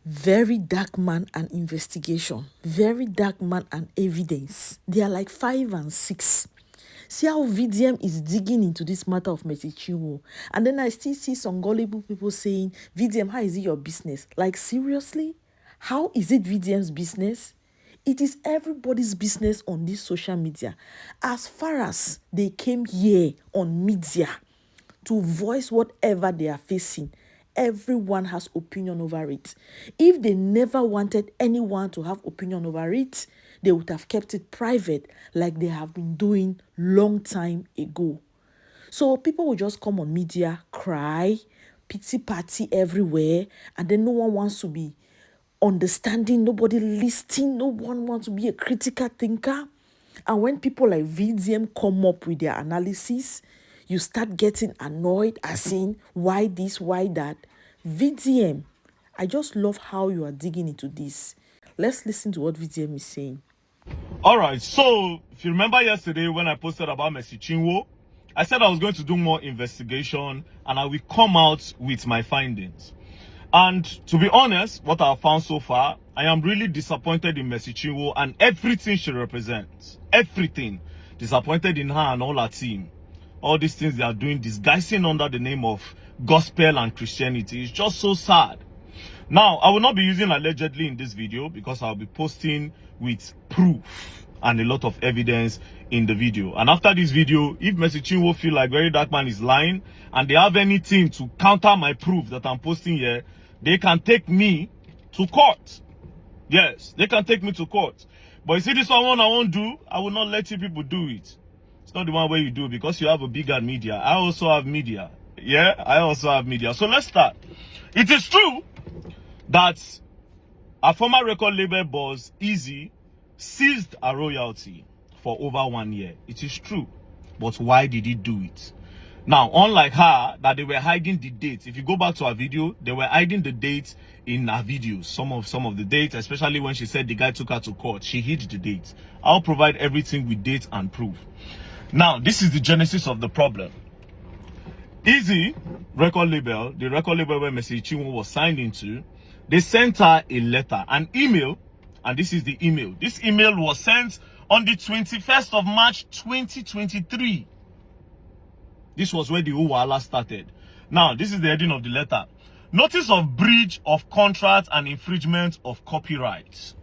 Verydarkman and investigation, Verydarkman and evidence. They are like 5 and 6. See how VDM is digging into this matter of Mercy Chinwo. And then I still see some gullible people saying, VDM, how is it your business? Like, seriously? How is it VDM's business? It is everybody's business on this social media. As far as they came here on media to voice whatever they are facing, everyone has opinion over it. If they never wanted anyone to have opinion over it, they would have kept it private like they have been doing long time ago. So people will just come on media, cry, pity party everywhere, and then no one wants to be understanding, nobody listening, no one wants to be a critical thinker. And when people like VDM come up with their analysis, you start getting annoyed, as in, why this, why that? VDM, I just love how you are digging into this. Let's listen to what VDM is saying. All right, so if you remember yesterday when I posted about Mercy Chinwo, I said I was going to do more investigation and I will come out with my findings. And to be honest, what I have found so far, I am really disappointed in Mercy Chinwo and everything she represents. Everything. Disappointed in her and all her team. All these things they are doing, disguising under the name of gospel and Christianity. It's just so sad. Now, I will not be using allegedly in this video because I'll be posting with proof and a lot of evidence in the video. And after this video, if Mercy Chinwo feel like Verydarkman is lying and they have anything to counter my proof that I'm posting here, they can take me to court. Yes, they can take me to court. But you see this one I won't do, I will not let you people do it. It's not the one where you do because you have a bigger media. I also have media. Yeah, I also have media. So let's start. It is true that a former record label boss, Easy, seized a royalty for over 1 year. It is true. But why did he do it? Now, unlike her, that they were hiding the dates. If you go back to her video, they were hiding the dates in her videos. Some of the dates, especially when she said the guy took her to court, she hid the dates. I'll provide everything with dates and proof. Now, this is the genesis of the problem. Easy record label, the record label where Mercy Chinwo was signed into, they sent her a letter, an email, and this is the email. This email was sent on the 21st of March 2023. This was where the whole wahala started. Now, this is the heading of the letter. Notice of breach of contract and infringement of copyright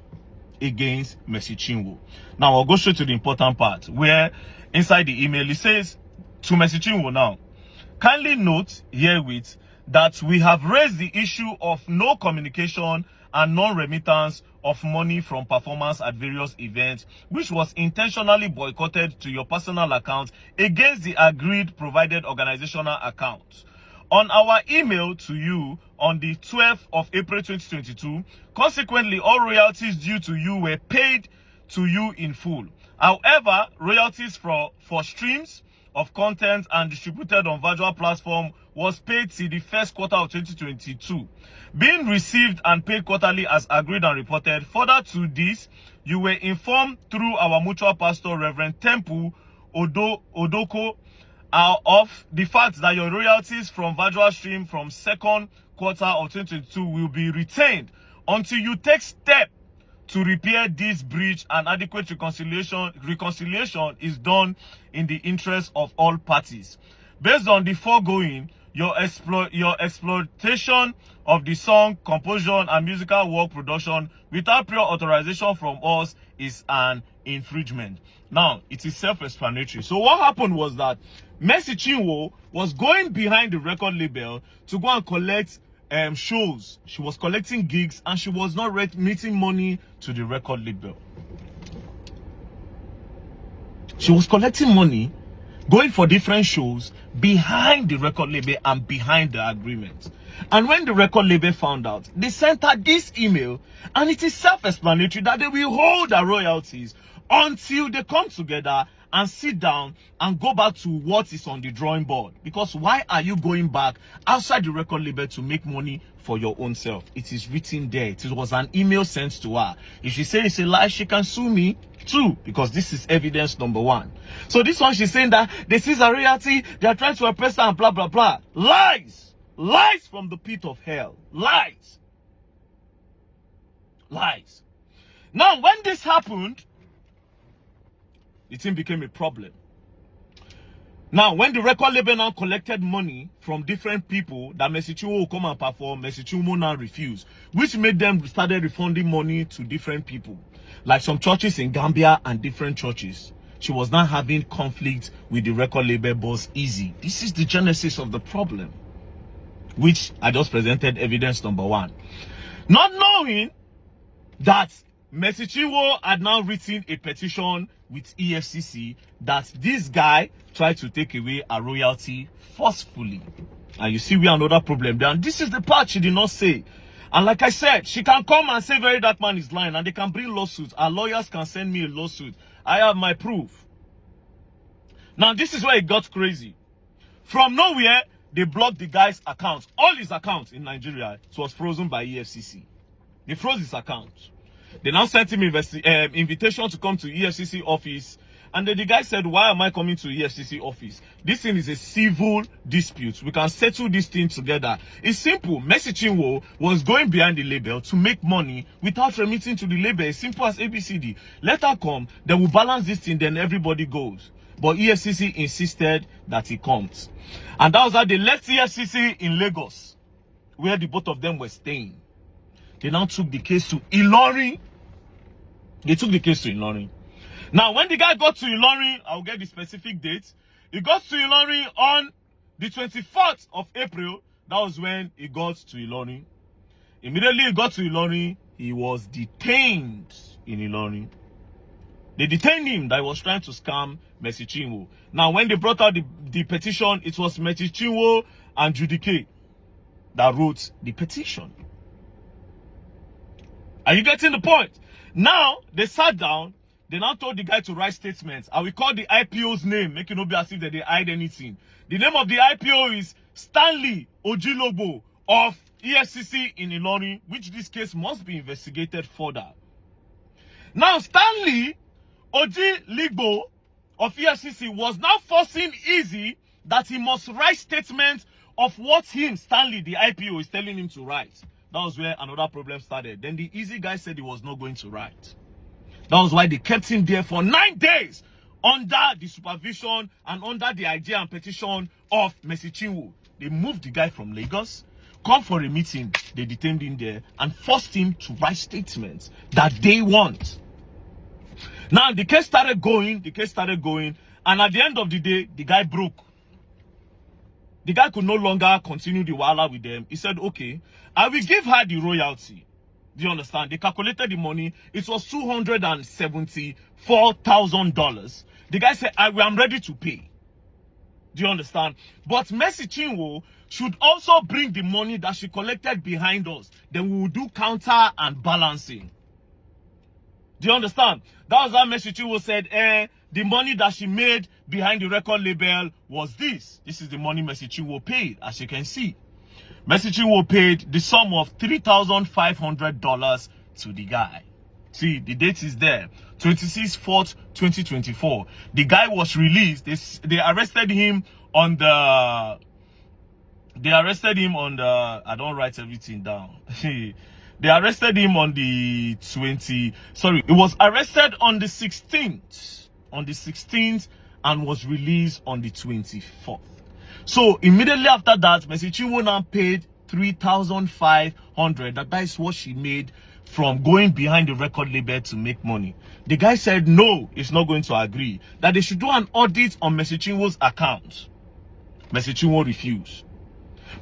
against Mercy Chinwo. Now, I'll go straight to the important part where inside the email it says to Mercy Chinwo now, kindly note herewith that we have raised the issue of no communication and non-remittance of money from performance at various events, which was intentionally boycotted to your personal account against the agreed provided organizational account. On our email to you on the 12th of April 2022, consequently, all royalties due to you were paid to you in full. However, royalties for streams of content and distributed on virtual platform was paid till the first quarter of 2022, being received and paid quarterly as agreed and reported. Further to this, you were informed through our mutual pastor, Reverend Temple Odoko, of the fact that your royalties from virtual stream from second quarter of 2022 will be retained until you take steps to repair this breach, and adequate reconciliation is done in the interest of all parties. Based on the foregoing, your exploitation of the song, composition, and musical work production without prior authorization from us is an infringement. Now, it is self-explanatory. So what happened was that Mercy Chinwo was going behind the record label to go and collect shows. She was collecting gigs and she was not remitting money to the record label. She was collecting money, going for different shows behind the record label and behind the agreement. And when the record label found out, they sent her this email, and it is self-explanatory that they will hold her royalties until they come together and sit down and go back to what is on the drawing board. Because why are you going back outside the record label to make money for your own self? It is written there. It was an email sent to her. If she says it's a lie, she can sue me too, because this is evidence number one. So this one, she's saying that this is a royalty, they are trying to oppress her and blah blah blah. Lies! Lies from the pit of hell. Lies! Lies. Now, when this happened, the thing became a problem. Now, when the record label now collected money from different people that Mercy Chinwo will come and perform, Mercy Chinwo now refused, which made them started refunding money to different people, like some churches in Gambia and different churches. She was now having conflict with the record label boss, Easy. This is the genesis of the problem, which I just presented evidence number 1. Not knowing that Mercy Chinwo had now written a petition with EFCC that this guy tried to take away a royalty forcefully. And you see, we have another problem there. And this is the part she did not say. And like I said, she can come and say Verydarkman is lying, and they can bring lawsuits. Our lawyers can send me a lawsuit. I have my proof. Now, this is where it got crazy. From nowhere, they blocked the guy's account. All his accounts in Nigeria, it was frozen by EFCC. They froze his account. They now sent him invitation to come to EFCC office. And then the guy said, why am I coming to EFCC office? This thing is a civil dispute. We can settle this thing together. It's simple. Mercy Chinwo was going behind the label to make money without remitting to the label. As simple as ABCD. Let her come. They will balance this thing. Then everybody goes. But EFCC insisted that he comes. And that was how they left EFCC in Lagos, where the both of them were staying. They now took the case to Ilorin. They took the case to Ilorin. Now, when the guy got to Ilorin, I'll get the specific date. He got to Ilorin on the 24th of April. That was when he got to Ilorin. Immediately he got to Ilorin, he was detained in Ilorin. They detained him that he was trying to scam Mercy Chinwo. Now, when they brought out the petition, it was Mercy Chinwo and Judy K that wrote the petition. Are you getting the point? Now, they sat down. They now told the guy to write statements. I will call the IPO's name, make it not be as if they hide anything. The name of the IPO is Stanley Ojilobo of EFCC in Ilorin, which this case must be investigated further. Now, Stanley Ojilobo of EFCC was now forcing Easy that he must write statements of what him, Stanley, the IPO, is telling him to write. That was where another problem started. Then the Easy guy said he was not going to write. That was why they kept him there for 9 days under the supervision and under the idea and petition of Mercy Chinwo. They moved the guy from Lagos, come for a meeting, they detained him there and forced him to write statements that they want. Now, the case started going, and at the end of the day, the guy broke. The guy could no longer continue the wahala with them. He said, okay, I will give her the royalty. Do you understand? They calculated the money. It was $274,000. The guy said, I am ready to pay. Do you understand? But Mercy Chinwo should also bring the money that she collected behind us. Then we will do counter and balancing. Do you understand? That was how Mercy Chinwo said, the money that she made behind the record label was this. This is the money Mercy Chinwo paid, as you can see. Mercy Chinwo paid the sum of $3,500 to the guy. See, the date is there. 26/4/2024. The guy was released. They arrested him on the... I don't write everything down. They arrested him on the 20... Sorry, he was arrested on the 16th. On the 16th and was released on the 24th. So immediately after that, Mercy Chinwo now paid $3,500. That is what she made from going behind the record label to make money. The guy said no, he's not going to agree. That they should do an audit on Mercy Chinwo's account. Mercy Chinwo refused.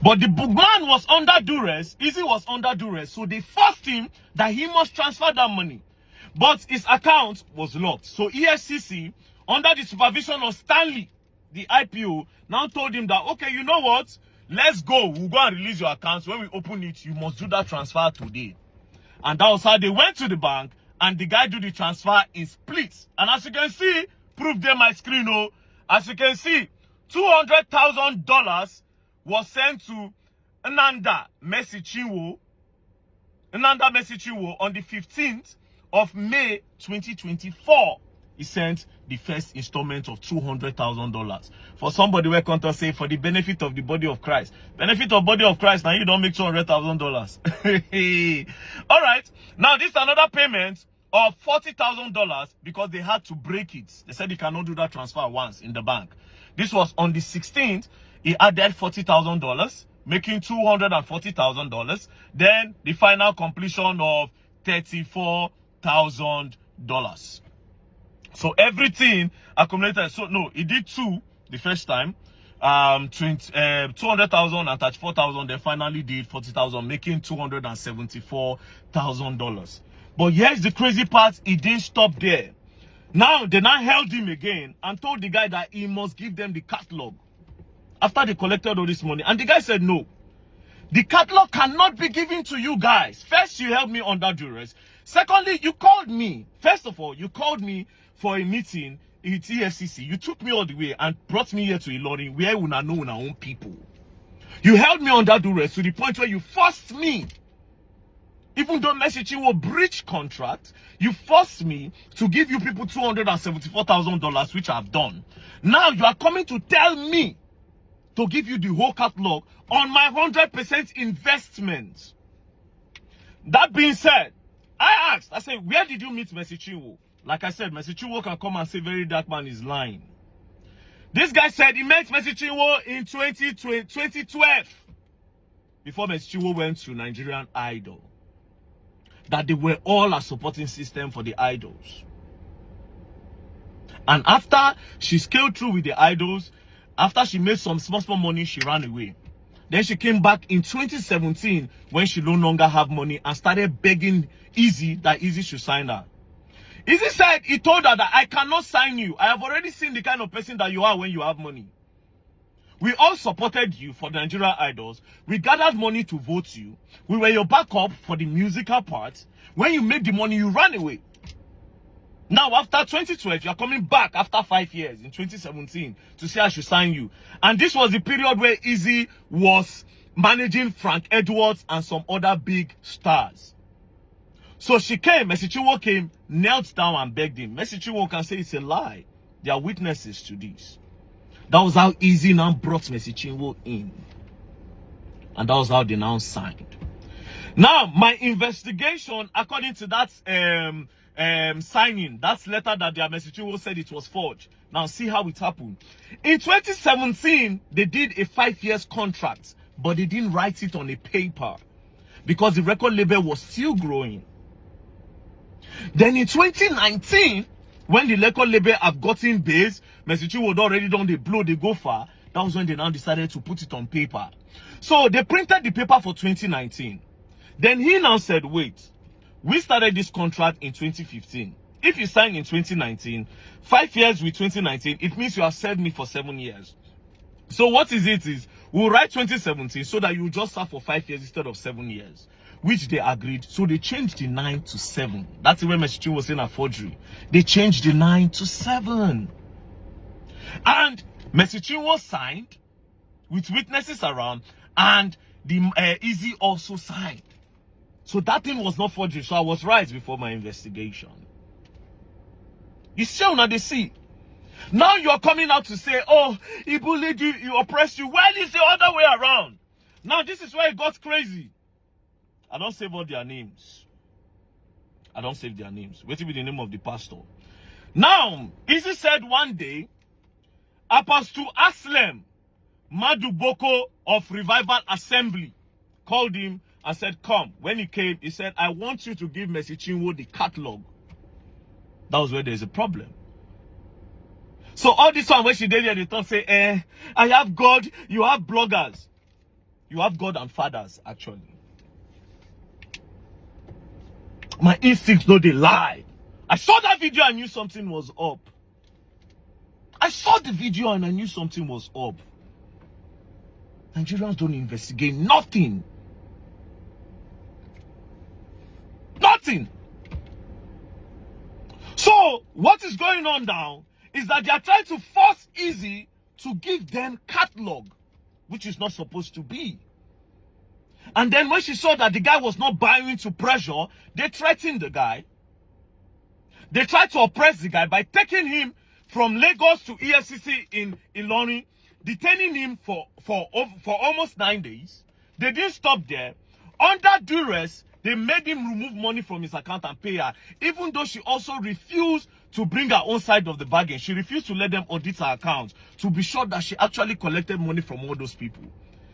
But the bookman was under duress. Easy was under duress. So they forced him that he must transfer that money. But his account was locked. So EFCC, under the supervision of Stanley, the IPO, now told him that, okay, you know what? Let's go. We'll go and release your accounts. When we open it, you must do that transfer today. And that was how they went to the bank and the guy do the transfer in splits. And as you can see, proof there my screen, oh. As you can see, $200,000 was sent to Nanda Mercy Chinwo on the 15th of May 2024. he sent the first installment of $200,000. For somebody where Contour say, for the benefit of the body of Christ. Benefit of body of Christ, now you don't make $200,000. All right. Now, this is another payment of $40,000 because they had to break it. They said you cannot do that transfer once in the bank. This was on the 16th. He added $40,000, making $240,000. Then the final completion of $34,000. So everything accumulated. So no, he did two the first time, 200,000 and 34,000. Then finally did 40,000, making $274,000. But here's the crazy part: he didn't stop there. Now they now held him again and told the guy that he must give them the catalog after they collected all this money. And the guy said no. The catalog cannot be given to you guys. First, you held me under duress. Secondly, you called me. First of all, you called me for a meeting at EFCC. You took me all the way and brought me here to Ilorin, where we know our own people. You held me under duress to the point where you forced me, even though messaging will breach contract, you forced me to give you people $274,000, which I've done. Now you are coming to tell me to give you the whole catalog on my 100% investment. That being said, I asked, I said, where did you meet Mercy Chinwo? Like I said, Mercy Chinwo can come and say Verydarkman is lying. This guy said he met Mercy Chinwo in 2012. Before Mercy Chinwo went to Nigerian Idol. That they were all a supporting system for the idols. And after she scaled through with the idols, after she made some small money, she ran away. Then she came back in 2017 when she no longer had money and started begging Easy that Easy should sign her. Easy said he told her that I cannot sign you. I have already seen the kind of person that you are when you have money. We all supported you for the Nigerian Idols. We gathered money to vote you. We were your backup for the musical part. When you made the money, you ran away. Now, after 2012, you are coming back after 5 years in 2017 to say I should sign you. And this was the period where Easy was managing Frank Edwards and some other big stars. So she came, Mercy Chinwo came, knelt down and begged him. Mercy Chinwo can say it's a lie. There are witnesses to this. That was how Easy now brought Mercy Chinwo in. And that was how they now signed. Now, my investigation, according to that signing, that letter that their Mercy Chinwo said it was forged. Now, see how it happened. In 2017, they did a 5 years contract, but they didn't write it on a paper because the record label was still growing. Then in 2019, when the record label have gotten base, Mercy Chinwo had already done the blow, they go far. That was when they now decided to put it on paper. So they printed the paper for 2019. Then he now said, wait, we started this contract in 2015. If you sign in 2019, 5 years with 2019, it means you have served me for 7 years. So what is it is, we'll write 2017 so that you just serve for 5 years instead of 7 years. Which they agreed. So they changed the 9 to 7. That's when Mercy Chinwo was saying a forgery. They changed the 9 to 7. And Mercy Chinwo signed with witnesses around, and the Easy also signed. So that thing was not forgery. So I was right before my investigation. You still not the see. Now you're coming out to say, oh, he bullied you, he oppressed you. Well, it's the other way around. Now this is where it got crazy. I don't save all their names. I don't save their names. Wait till be the name of the pastor. Now, Easy said one day, Apostle Aslem Maduboko of Revival Assembly called him and said, come. When he came, he said, I want you to give Mercy Chinwo the catalog. That was where there's a problem. So all this one, when she did it, they don't say, I have God, you have bloggers. You have God and fathers, actually. My instincts know they lie. I saw that video and knew something was up. I saw the video and I knew something was up. Nigerians don't investigate nothing. Nothing. So, what is going on now is that they are trying to force Easy to give them catalog, which is not supposed to be. And then when she saw that the guy was not buying to pressure, they threatened the guy. They tried to oppress the guy by taking him from Lagos to EFCC in Ilorin, detaining him for almost 9 days. They didn't stop there. Under duress, they made him remove money from his account and pay her, even though she also refused to bring her own side of the bargain. She refused to let them audit her account to be sure that she actually collected money from all those people.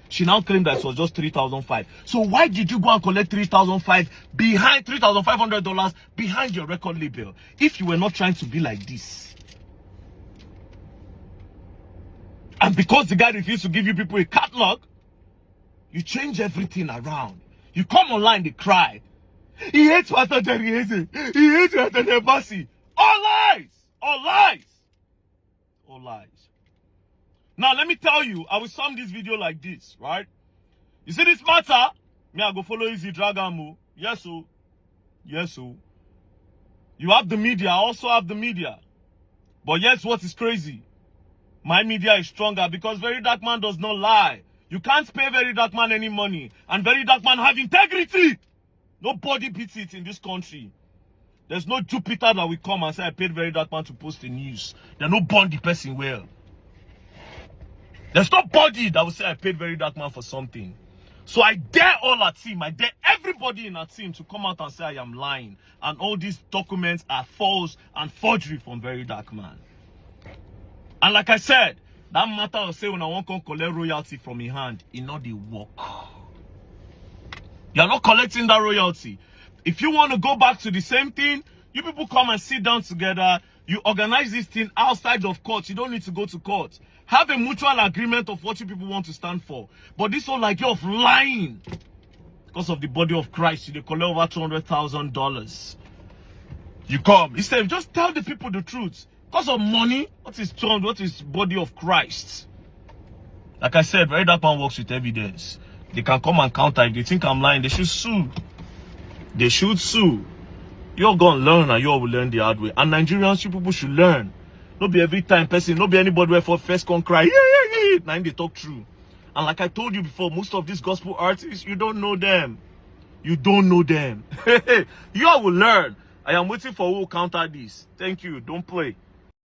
She now claimed that it was just $3,500. So why did you go and collect $3,500 behind $3,500 behind your record label if you were not trying to be like this? And because the guy refused to give you people a catalog, you change everything around. You come online, they cry. He hates Pastor Jerry Eze. He hates Pastor Nebasi. All lies! All lies! All lies. Now, let me tell you, I will sum this video like this, right? You see this matter? Me, I go follow Easy Dragon. Yes, so. Yes, so. You have the media, I also have the media. But yes, what is crazy? My media is stronger because Verydarkman does not lie. You can't pay Verydarkman any money. And Verydarkman have integrity. Nobody beats it in this country. There's no Jupiter that will come and say, I paid Verydarkman to post the news. They no burn the person well. There's nobody that will say, I paid Verydarkman for something. So I dare all our team, I dare everybody in our team to come out and say I am lying. And all these documents are false and forgery from Verydarkman. And like I said, that matter of say when I want to collect royalty from your hand, it not the work. You're not collecting that royalty. If you want to go back to the same thing, you people come and sit down together. You organize this thing outside of court. You don't need to go to court. Have a mutual agreement of what you people want to stand for. But this whole idea of lying, because of the body of Christ, you collect over $200,000. You come. Instead, just tell the people the truth. Because of money, what is body of Christ? Like I said, Verydarkman works with evidence. They can come and counter. If they think I'm lying, they should sue. They should sue. You're going to learn and you all will learn the hard way. And Nigerians, you people should learn. Not be every time person, not be anybody where for first can cry. Yeah. Now they talk true. And like I told you before, most of these gospel artists, you don't know them. You don't know them. You all will learn. I am waiting for who will counter this. Thank you. Don't play.